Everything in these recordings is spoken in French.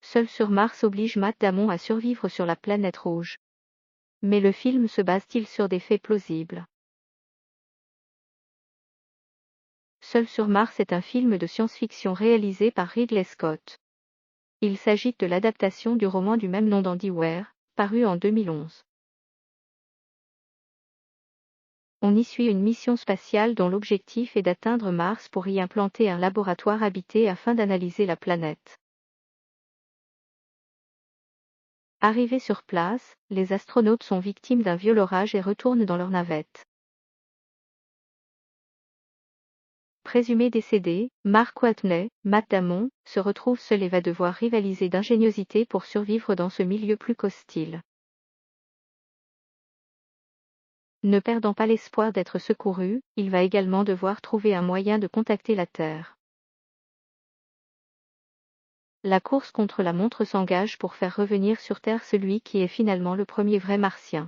Seul sur Mars oblige Matt Damon à survivre sur la planète rouge. Mais le film se base-t-il sur des faits plausibles? Seul sur Mars est un film de science-fiction réalisé par Ridley Scott. Il s'agit de l'adaptation du roman du même nom d'Andy Weir, paru en 2011. On y suit une mission spatiale dont l'objectif est d'atteindre Mars pour y implanter un laboratoire habité afin d'analyser la planète. Arrivés sur place, les astronautes sont victimes d'un viol orage et retournent dans leur navette. Présumé décédé, Mark Watney, Matt Damon, se retrouve seul et va devoir rivaliser d'ingéniosité pour survivre dans ce milieu plus qu'hostile. Ne perdant pas l'espoir d'être secouru, il va également devoir trouver un moyen de contacter la Terre. La course contre la montre s'engage pour faire revenir sur Terre celui qui est finalement le premier vrai martien.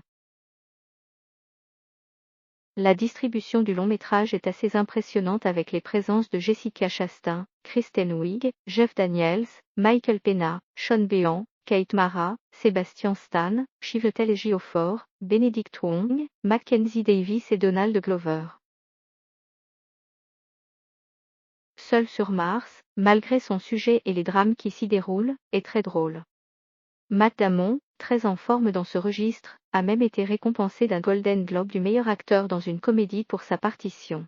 La distribution du long-métrage est assez impressionnante avec les présences de Jessica Chastain, Kristen Wiig, Jeff Daniels, Michael Pena, Sean Bean, Kate Mara, Sebastian Stan, Chiwetel Ejiofor, Benedict Wong, Mackenzie Davis et Donald Glover. Seul sur Mars, malgré son sujet et les drames qui s'y déroulent, est très drôle. Matt Damon, très en forme dans ce registre, a même été récompensé d'un Golden Globe du meilleur acteur dans une comédie pour sa partition.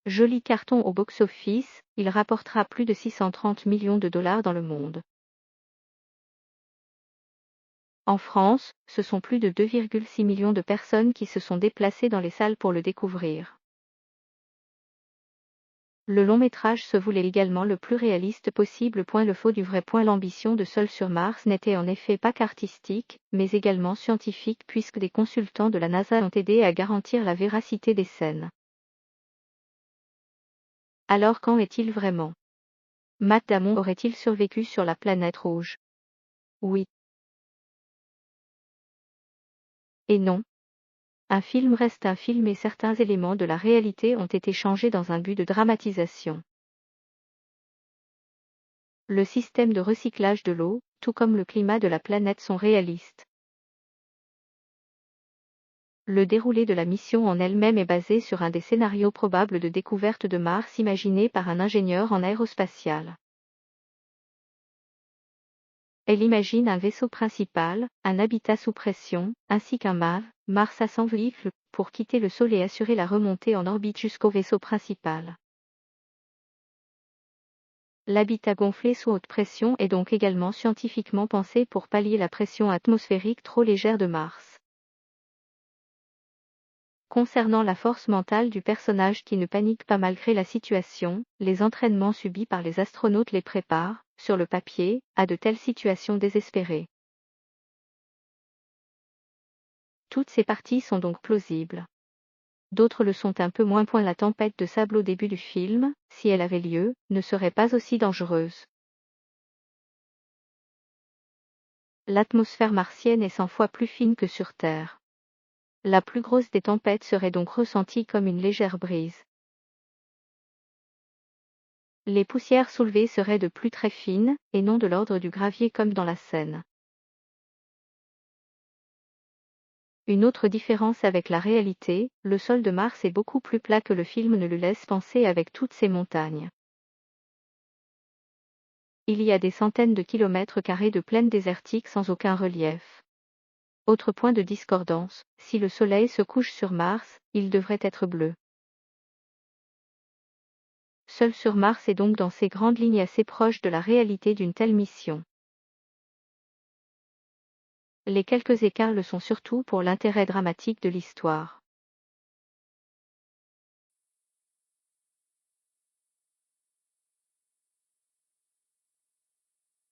Joli carton au box-office, il rapportera plus de 630 millions de dollars dans le monde. En France, ce sont plus de 2,6 millions de personnes qui se sont déplacées dans les salles pour le découvrir. Le long-métrage se voulait également le plus réaliste possible. Le faux du vrai. L'ambition de Seul sur Mars n'était en effet pas qu'artistique, mais également scientifique puisque des consultants de la NASA ont aidé à garantir la véracité des scènes. Alors qu'en est-il vraiment? Matt Damon aurait-il survécu sur la planète rouge? Oui. Et non. Un film reste un film et certains éléments de la réalité ont été changés dans un but de dramatisation. Le système de recyclage de l'eau, tout comme le climat de la planète sont réalistes. Le déroulé de la mission en elle-même est basé sur un des scénarios probables de découverte de Mars imaginé par un ingénieur en aérospatial. Elle imagine un vaisseau principal, un habitat sous pression, ainsi qu'un MAV, Mars Ascent Vehicle, pour quitter le sol et assurer la remontée en orbite jusqu'au vaisseau principal. L'habitat gonflé sous haute pression est donc également scientifiquement pensé pour pallier la pression atmosphérique trop légère de Mars. Concernant la force mentale du personnage qui ne panique pas malgré la situation, les entraînements subis par les astronautes les préparent, sur le papier, à de telles situations désespérées. Toutes ces parties sont donc plausibles. D'autres le sont un peu moins. La tempête de sable au début du film, si elle avait lieu, ne serait pas aussi dangereuse. L'atmosphère martienne est 100 fois plus fine que sur Terre. La plus grosse des tempêtes serait donc ressentie comme une légère brise. Les poussières soulevées seraient de plus très fines, et non de l'ordre du gravier comme dans la Seine. Une autre différence avec la réalité, le sol de Mars est beaucoup plus plat que le film ne le laisse penser avec toutes ces montagnes. Il y a des centaines de kilomètres carrés de plaine désertique sans aucun relief. Autre point de discordance, si le Soleil se couche sur Mars, il devrait être bleu. Seul sur Mars est donc dans ses grandes lignes assez proche de la réalité d'une telle mission. Les quelques écarts le sont surtout pour l'intérêt dramatique de l'histoire.